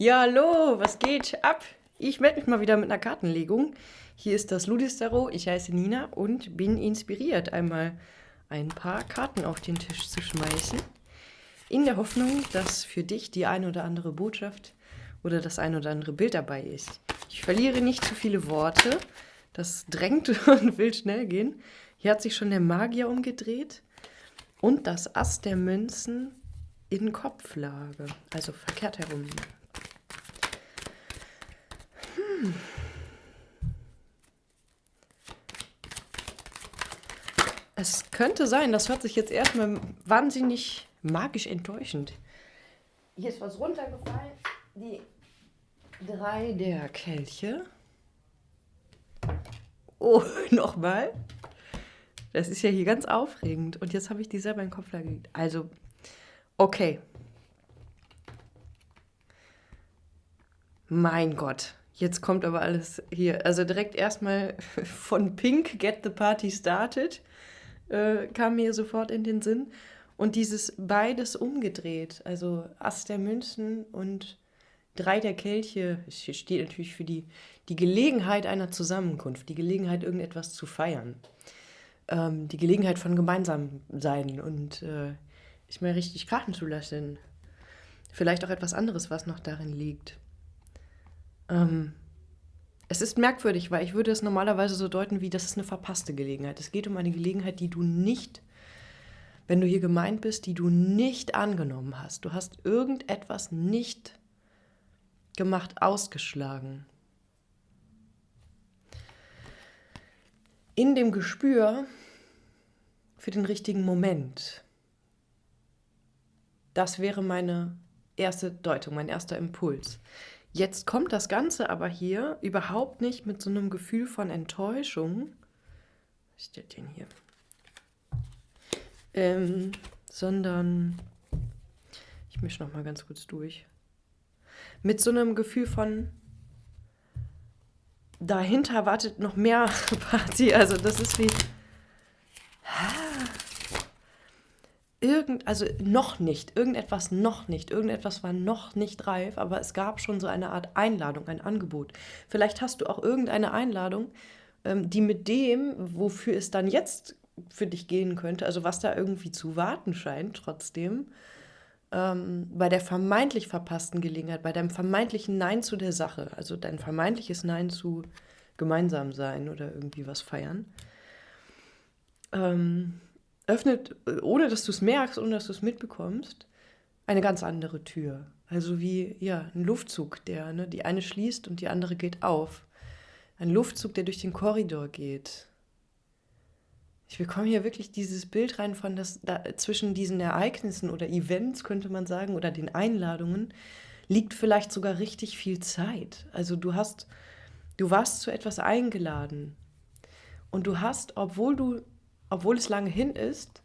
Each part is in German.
Ja, hallo, was geht ab? Ich melde mich mal wieder mit einer Kartenlegung. Hier ist das Ludistero, ich heiße Nina und bin inspiriert, einmal ein paar Karten auf den Tisch zu schmeißen, in der Hoffnung, dass für dich die eine oder andere Botschaft oder das ein oder andere Bild dabei ist. Ich verliere nicht zu viele Worte, das drängt und will schnell gehen. Hier hat sich schon der Magier umgedreht und das Ass der Münzen in Kopflage, also verkehrt herum. Es könnte sein, das hört sich jetzt erstmal wahnsinnig magisch enttäuschend. Hier ist was runtergefallen. Die 3 der Kelche. Oh, nochmal. Das ist ja hier ganz aufregend. Und jetzt habe ich die selber in den Kopf gelegt. Also, okay. Mein Gott. Jetzt kommt aber alles hier. Also direkt erstmal von Pink, Get the Party Started, kam mir sofort in den Sinn. Und dieses beides umgedreht, also Ass der Münzen und 3 der Kelche, es steht natürlich für die Gelegenheit einer Zusammenkunft, die Gelegenheit, irgendetwas zu feiern, die Gelegenheit von gemeinsam sein und ich mal richtig krachen zu lassen. Vielleicht auch etwas anderes, was noch darin liegt. Es ist merkwürdig, weil ich würde es normalerweise so deuten, wie das ist eine verpasste Gelegenheit. Es geht um eine Gelegenheit, die du nicht, wenn du hier gemeint bist, die du nicht angenommen hast. Du hast irgendetwas nicht gemacht, ausgeschlagen. In dem Gespür für den richtigen Moment. Das wäre meine erste Deutung, mein erster Impuls. Jetzt kommt das Ganze aber hier überhaupt nicht mit so einem Gefühl von Enttäuschung. Was steht denn hier? Sondern, ich mische noch mal ganz kurz durch. Mit so einem Gefühl von, dahinter wartet noch mehr Party. Also das ist wie, also noch nicht, irgendetwas war noch nicht reif, aber es gab schon so eine Art Einladung, ein Angebot. Vielleicht hast du auch irgendeine Einladung, die mit dem, wofür es dann jetzt für dich gehen könnte, also was da irgendwie zu warten scheint, trotzdem, bei der vermeintlich verpassten Gelegenheit, bei deinem vermeintlichen Nein zu der Sache, also dein vermeintliches Nein zu gemeinsam sein oder irgendwie was feiern, öffnet, ohne dass du es merkst, ohne dass du es mitbekommst, eine ganz andere Tür. Also wie ja, ein Luftzug, der die eine schließt und die andere geht auf. Ein Luftzug, der durch den Korridor geht. Ich bekomme hier wirklich dieses Bild rein von, dass da zwischen diesen Ereignissen oder Events, könnte man sagen, oder den Einladungen, liegt vielleicht sogar richtig viel Zeit. Also du warst zu etwas eingeladen und du hast, obwohl es lange hin ist,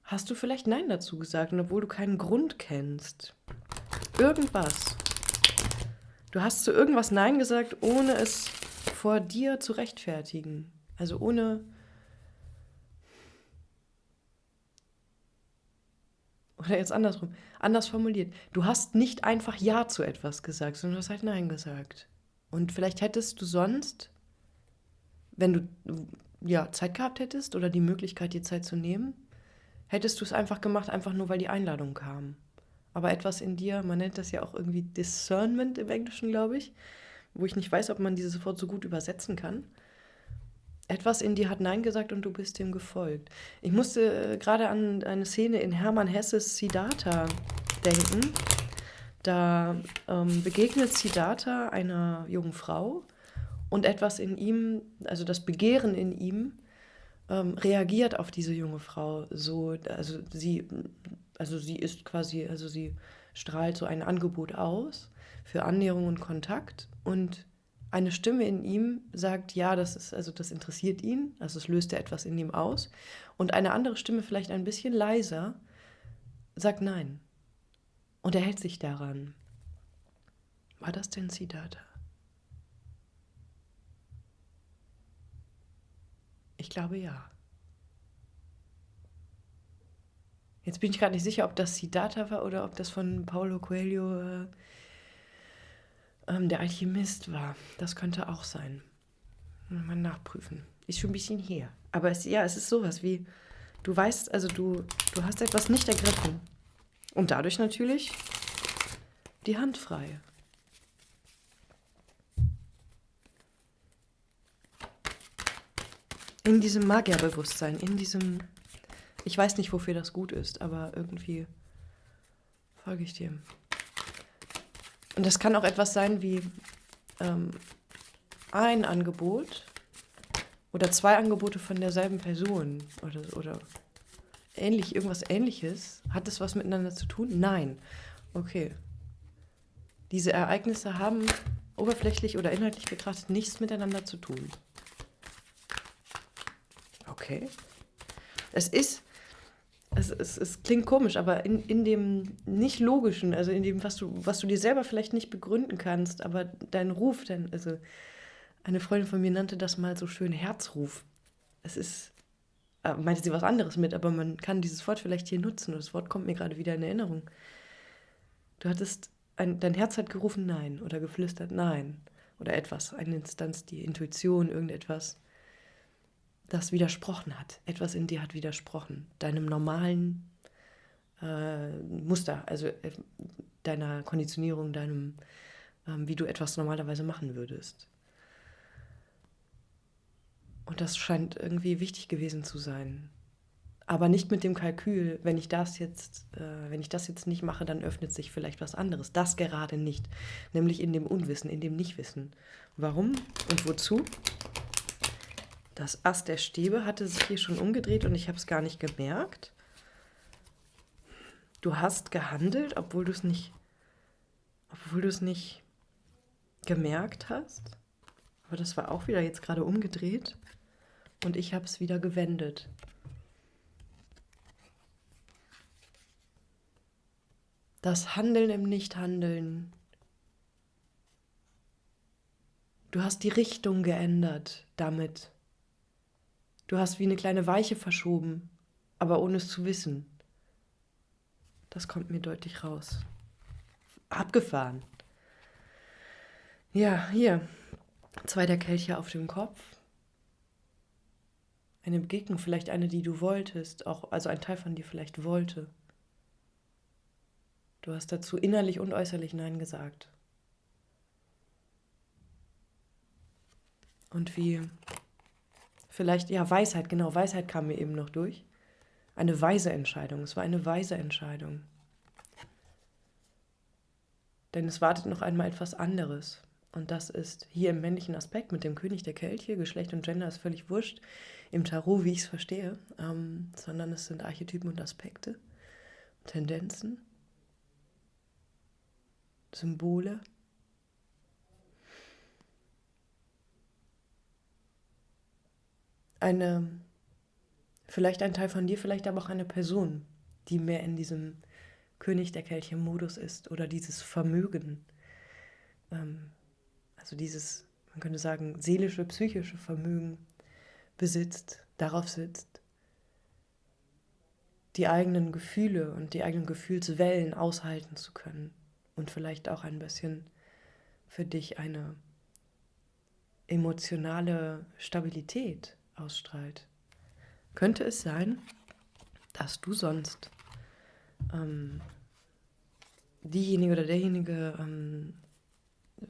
hast du vielleicht Nein dazu gesagt und obwohl du keinen Grund kennst. Irgendwas. Du hast zu irgendwas Nein gesagt, ohne es vor dir zu rechtfertigen. Also ohne. Oder jetzt andersrum. Anders formuliert. Du hast nicht einfach Ja zu etwas gesagt, sondern du hast halt Nein gesagt. Und vielleicht hättest du sonst, wenn du ja, Zeit gehabt hättest oder die Möglichkeit, dir Zeit zu nehmen, hättest du es einfach gemacht, einfach nur, weil die Einladung kam. Aber etwas in dir, man nennt das ja auch irgendwie Discernment im Englischen, glaube ich, wo ich nicht weiß, ob man dieses Wort so gut übersetzen kann. Etwas in dir hat Nein gesagt und du bist dem gefolgt. Ich musste gerade an eine Szene in Hermann Hesses Siddhartha denken. Da begegnet Siddhartha einer jungen Frau und etwas in ihm, also das Begehren in ihm, reagiert auf diese junge Frau so, also sie ist quasi, also sie strahlt so ein Angebot aus für Annäherung und Kontakt und eine Stimme in ihm sagt, ja, das interessiert ihn, also es löst ja etwas in ihm aus und eine andere Stimme, vielleicht ein bisschen leiser, sagt nein und er hält sich daran. War das denn Siddhartha? Ich glaube ja. Jetzt bin ich gerade nicht sicher, ob das Siddhartha war oder ob das von Paulo Coelho der Alchemist war. Das könnte auch sein. Mal nachprüfen. Ist schon ein bisschen her. Aber es ist sowas wie, du weißt, also du hast etwas nicht ergriffen. Und dadurch natürlich die Hand frei. In diesem Magierbewusstsein, in diesem, ich weiß nicht, wofür das gut ist, aber irgendwie folge ich dir. Und das kann auch etwas sein wie ein Angebot oder 2 Angebote von derselben Person oder ähnlich, irgendwas Ähnliches. Hat das was miteinander zu tun? Nein. Okay. Diese Ereignisse haben oberflächlich oder inhaltlich betrachtet nichts miteinander zu tun. Okay. Es klingt komisch, aber in dem nicht logischen, also in dem, was du dir selber vielleicht nicht begründen kannst, aber dein Ruf, also eine Freundin von mir nannte das mal so schön Herzruf. Es ist, meinte sie was anderes mit, aber man kann dieses Wort vielleicht hier nutzen. Und das Wort kommt mir gerade wieder in Erinnerung. Du hattest, dein Herz hat gerufen Nein oder geflüstert Nein oder etwas, eine Instanz, die Intuition, irgendetwas, das widersprochen hat. Etwas in dir hat widersprochen. Deinem normalen Muster, also deiner Konditionierung, deinem, wie du etwas normalerweise machen würdest. Und das scheint irgendwie wichtig gewesen zu sein. Aber nicht mit dem Kalkül, wenn ich das jetzt nicht mache, dann öffnet sich vielleicht was anderes. Das gerade nicht. Nämlich in dem Unwissen, in dem Nichtwissen. Warum und wozu? Das Ass der Stäbe hatte sich hier schon umgedreht und ich habe es gar nicht gemerkt. Du hast gehandelt, obwohl du es nicht gemerkt hast. Aber das war auch wieder jetzt gerade umgedreht und ich habe es wieder gewendet. Das Handeln im Nichthandeln. Du hast die Richtung geändert damit. Du hast wie eine kleine Weiche verschoben, aber ohne es zu wissen. Das kommt mir deutlich raus. Abgefahren. Ja, hier. 2 der Kelche auf dem Kopf. Eine Begegnung, vielleicht eine, die du wolltest, auch, also ein Teil von dir vielleicht wollte. Du hast dazu innerlich und äußerlich Nein gesagt. Und wie, vielleicht, ja, Weisheit, genau, Weisheit kam mir eben noch durch. Eine weise Entscheidung, es war eine weise Entscheidung. Denn es wartet noch einmal etwas anderes. Und das ist hier im männlichen Aspekt mit dem König der Kelche, Geschlecht und Gender ist völlig wurscht, im Tarot, wie ich es verstehe, sondern es sind Archetypen und Aspekte, Tendenzen, Symbole. Vielleicht ein Teil von dir, vielleicht aber auch eine Person, die mehr in diesem König der Kelche-Modus ist oder dieses Vermögen, also dieses, man könnte sagen, seelische, psychische Vermögen besitzt, darauf sitzt, die eigenen Gefühle und die eigenen Gefühlswellen aushalten zu können und vielleicht auch ein bisschen für dich eine emotionale Stabilität ausstrahlt. Könnte es sein, dass du sonst diejenige oder derjenige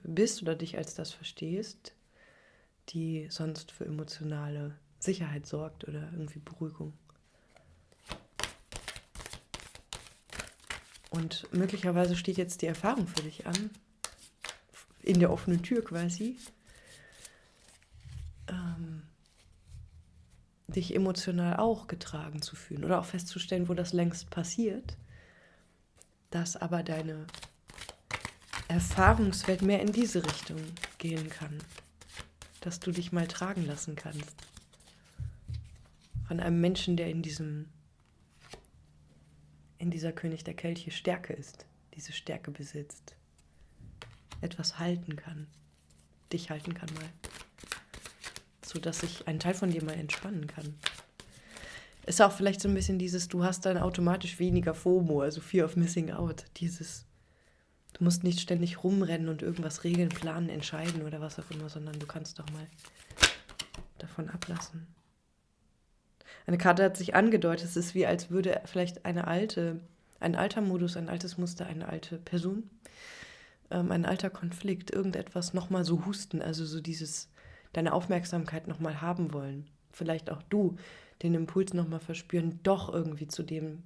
bist oder dich als das verstehst, die sonst für emotionale Sicherheit sorgt oder irgendwie Beruhigung. Und möglicherweise steht jetzt die Erfahrung für dich an, in der offenen Tür quasi, dich emotional auch getragen zu fühlen oder auch festzustellen, wo das längst passiert, dass aber deine Erfahrungswelt mehr in diese Richtung gehen kann, dass du dich mal tragen lassen kannst von einem Menschen, der in dieser König der Kelche Stärke ist, diese Stärke besitzt, etwas halten kann, dich halten kann mal, sodass sich ein Teil von dir mal entspannen kann. Ist auch vielleicht so ein bisschen dieses, du hast dann automatisch weniger FOMO, also Fear of Missing Out, Du musst nicht ständig rumrennen und irgendwas regeln, planen, entscheiden oder was auch immer, sondern du kannst doch mal davon ablassen. Eine Karte hat sich angedeutet, es ist wie, als würde vielleicht ein alter Modus, ein altes Muster, eine alte Person, ein alter Konflikt, irgendetwas nochmal so husten, also so dieses, deine Aufmerksamkeit nochmal haben wollen. Vielleicht auch du den Impuls nochmal verspüren, doch irgendwie zu dem,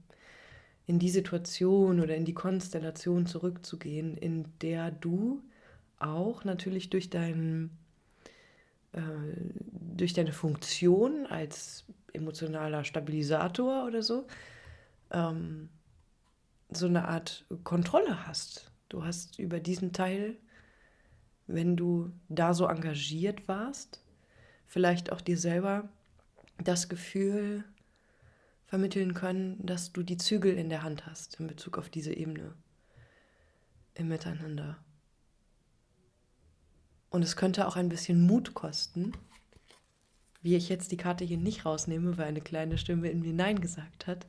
in die Situation oder in die Konstellation zurückzugehen, in der du auch natürlich durch deine Funktion als emotionaler Stabilisator oder so, so eine Art Kontrolle hast. Du hast über diesen Teil, wenn du da so engagiert warst, vielleicht auch dir selber das Gefühl vermitteln können, dass du die Zügel in der Hand hast in Bezug auf diese Ebene im Miteinander. Und es könnte auch ein bisschen Mut kosten, wie ich jetzt die Karte hier nicht rausnehme, weil eine kleine Stimme in mir Nein gesagt hat,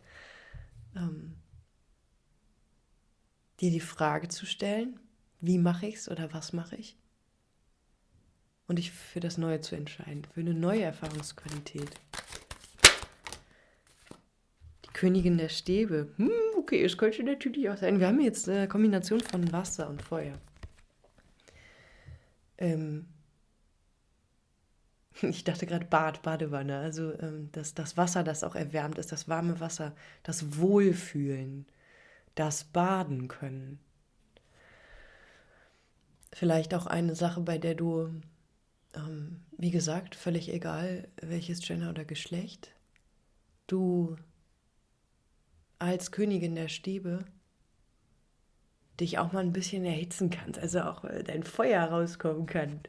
dir die Frage zu stellen, wie mache ich es oder was mache ich? Und dich für das Neue zu entscheiden, für eine neue Erfahrungsqualität. Die Königin der Stäbe. Okay, es könnte natürlich auch sein. Wir haben jetzt eine Kombination von Wasser und Feuer. Ich dachte gerade Badewanne. Also das Wasser, das auch erwärmt ist, das warme Wasser, das Wohlfühlen, das Baden können. Vielleicht auch eine Sache, bei der du, wie gesagt, völlig egal, welches Gender oder Geschlecht, du als Königin der Stäbe dich auch mal ein bisschen erhitzen kannst, also auch dein Feuer rauskommen kann,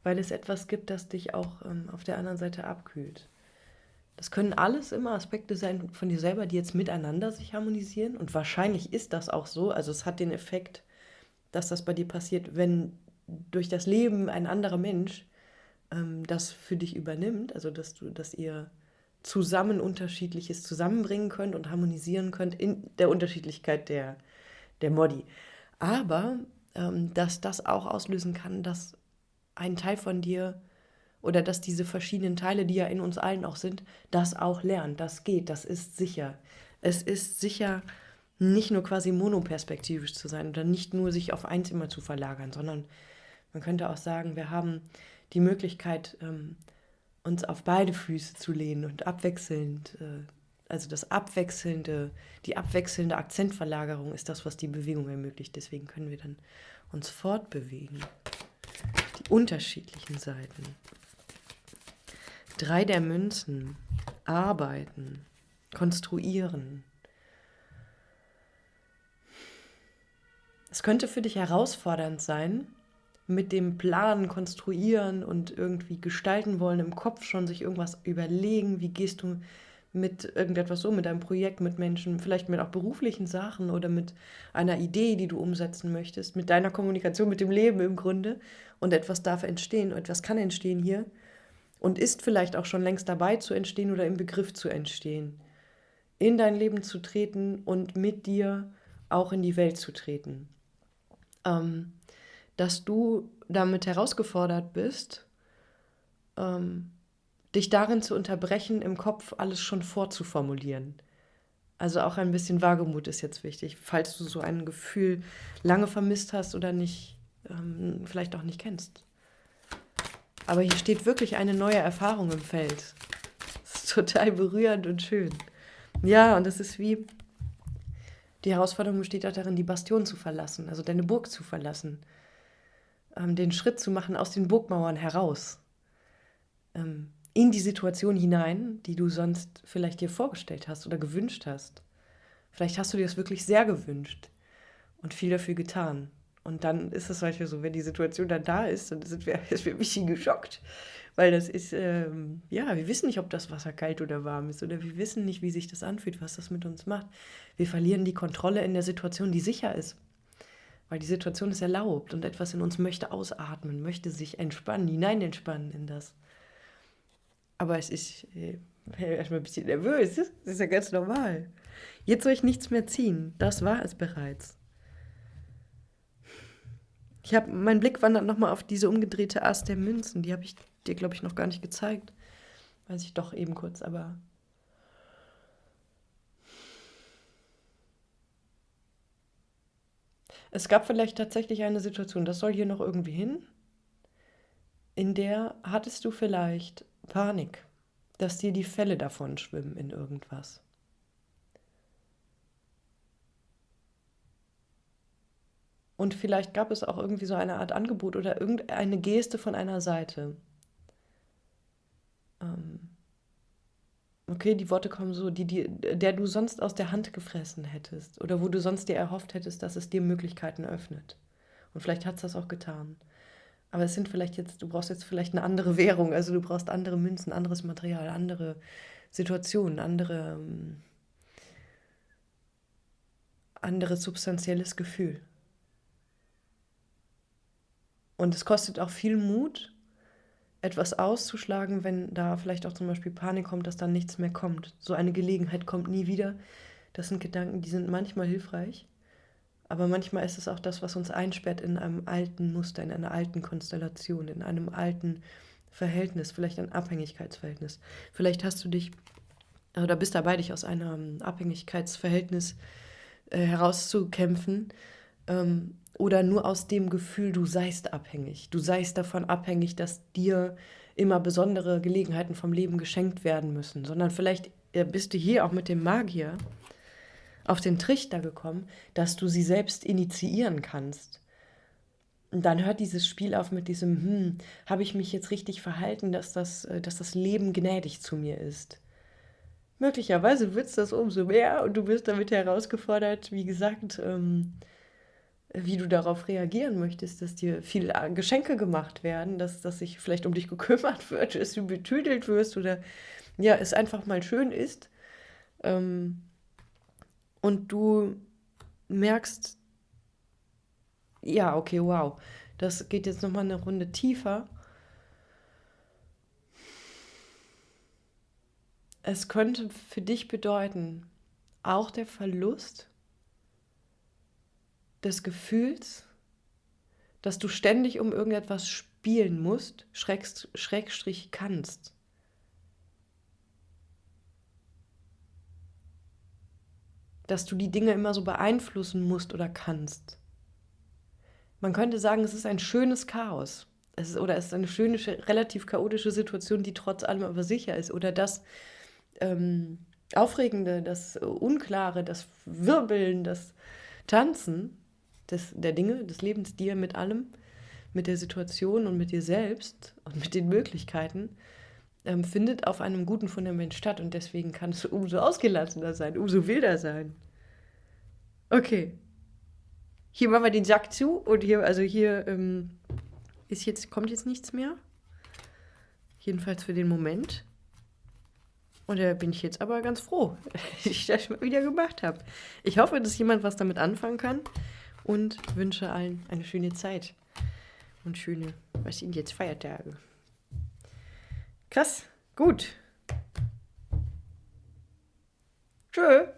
weil es etwas gibt, das dich auch auf der anderen Seite abkühlt. Das können alles immer Aspekte sein von dir selber, die jetzt miteinander sich harmonisieren, und wahrscheinlich ist das auch so, also es hat den Effekt, dass das bei dir passiert, wenn durch das Leben ein anderer Mensch das für dich übernimmt, also dass ihr zusammen Unterschiedliches zusammenbringen könnt und harmonisieren könnt in der Unterschiedlichkeit der Modi. Aber dass das auch auslösen kann, dass ein Teil von dir oder dass diese verschiedenen Teile, die ja in uns allen auch sind, das auch lernt, das geht, das ist sicher. Es ist sicher, nicht nur quasi monoperspektivisch zu sein oder nicht nur sich auf eins immer zu verlagern, sondern man könnte auch sagen, wir haben die Möglichkeit, uns auf beide Füße zu lehnen und abwechselnd, also die abwechselnde Akzentverlagerung ist das, was die Bewegung ermöglicht. Deswegen können wir dann uns fortbewegen. Die unterschiedlichen Seiten. 3 der Münzen. Arbeiten. Konstruieren. Es könnte für dich herausfordernd sein, mit dem Planen, Konstruieren und irgendwie gestalten wollen im Kopf schon sich irgendwas überlegen, wie gehst du mit irgendetwas um, mit einem Projekt, mit Menschen, vielleicht mit auch beruflichen Sachen oder mit einer Idee, die du umsetzen möchtest, mit deiner Kommunikation, mit dem Leben im Grunde, und etwas darf entstehen, etwas kann entstehen hier und ist vielleicht auch schon längst dabei zu entstehen oder im Begriff zu entstehen, in dein Leben zu treten und mit dir auch in die Welt zu treten. Dass du damit herausgefordert bist, dich darin zu unterbrechen, im Kopf alles schon vorzuformulieren. Also auch ein bisschen Wagemut ist jetzt wichtig, falls du so ein Gefühl lange vermisst hast oder nicht, vielleicht auch nicht kennst. Aber hier steht wirklich eine neue Erfahrung im Feld. Das ist total berührend und schön. Ja, und das ist wie, die Herausforderung besteht auch darin, die Bastion zu verlassen, also deine Burg zu verlassen. Den Schritt zu machen aus den Burgmauern heraus, in die Situation hinein, die du sonst vielleicht dir vorgestellt hast oder gewünscht hast. Vielleicht hast du dir das wirklich sehr gewünscht und viel dafür getan. Und dann ist es manchmal so, wenn die Situation dann da ist, dann ist wir ein bisschen geschockt, weil das ist, wir wissen nicht, ob das Wasser kalt oder warm ist oder wir wissen nicht, wie sich das anfühlt, was das mit uns macht. Wir verlieren die Kontrolle in der Situation, die sicher ist. Weil die Situation ist erlaubt und etwas in uns möchte ausatmen, möchte sich entspannen, hinein entspannen in das. Aber es ist erstmal ein bisschen nervös, das ist ja ganz normal. Jetzt soll ich nichts mehr ziehen, das war es bereits. Mein Blick wandert nochmal auf diese umgedrehte Ass der Münzen. Die habe ich dir, glaube ich, noch gar nicht gezeigt. Weiß ich doch eben kurz, aber es gab vielleicht tatsächlich eine Situation, das soll hier noch irgendwie hin, in der hattest du vielleicht Panik, dass dir die Fälle davon schwimmen in irgendwas. Und vielleicht gab es auch irgendwie so eine Art Angebot oder irgendeine Geste von einer Seite. Ähm, okay, die Worte kommen so, der du sonst aus der Hand gefressen hättest oder wo du sonst dir erhofft hättest, dass es dir Möglichkeiten öffnet. Und vielleicht hat es das auch getan. Aber es sind vielleicht jetzt, du brauchst jetzt vielleicht eine andere Währung, also du brauchst andere Münzen, anderes Material, andere Situationen, anderes substanzielles Gefühl. Und es kostet auch viel Mut, etwas auszuschlagen, wenn da vielleicht auch zum Beispiel Panik kommt, dass dann nichts mehr kommt. So eine Gelegenheit kommt nie wieder. Das sind Gedanken, die sind manchmal hilfreich, aber manchmal ist es auch das, was uns einsperrt in einem alten Muster, in einer alten Konstellation, in einem alten Verhältnis, vielleicht ein Abhängigkeitsverhältnis. Vielleicht hast du dich oder bist dabei, dich aus einem Abhängigkeitsverhältnis herauszukämpfen, oder nur aus dem Gefühl, du seist abhängig. Du seist davon abhängig, dass dir immer besondere Gelegenheiten vom Leben geschenkt werden müssen, sondern vielleicht bist du hier auch mit dem Magier auf den Trichter gekommen, dass du sie selbst initiieren kannst. Und dann hört dieses Spiel auf mit diesem, habe ich mich jetzt richtig verhalten, dass das Leben gnädig zu mir ist. Möglicherweise wird es das umso mehr und du wirst damit herausgefordert, wie gesagt, wie du darauf reagieren möchtest, dass dir viele Geschenke gemacht werden, dass sich vielleicht um dich gekümmert wird, dass du betüdelt wirst oder ja, es einfach mal schön ist. Ähm, und du merkst, ja, okay, wow, das geht jetzt nochmal eine Runde tiefer. Es könnte für dich bedeuten, auch der Verlust des Gefühls, dass du ständig um irgendetwas spielen musst, Schrägstrich kannst. Dass du die Dinge immer so beeinflussen musst oder kannst. Man könnte sagen, es ist ein schönes Chaos. Es ist eine schöne, relativ chaotische Situation, die trotz allem aber sicher ist. Oder das Aufregende, das Unklare, das Wirbeln, das Tanzen der Dinge, des Lebens, dir mit allem, mit der Situation und mit dir selbst und mit den Möglichkeiten, findet auf einem guten Fundament statt. Und deswegen kann es umso ausgelassener sein, umso wilder sein. Okay, hier machen wir den Sack zu und hier kommt jetzt nichts mehr. Jedenfalls für den Moment. Und da bin ich jetzt aber ganz froh, dass ich das mal wieder gemacht habe. Ich hoffe, dass jemand was damit anfangen kann und wünsche allen eine schöne Zeit. Und schöne, was sind jetzt Feiertage? Krass, gut. Tschö.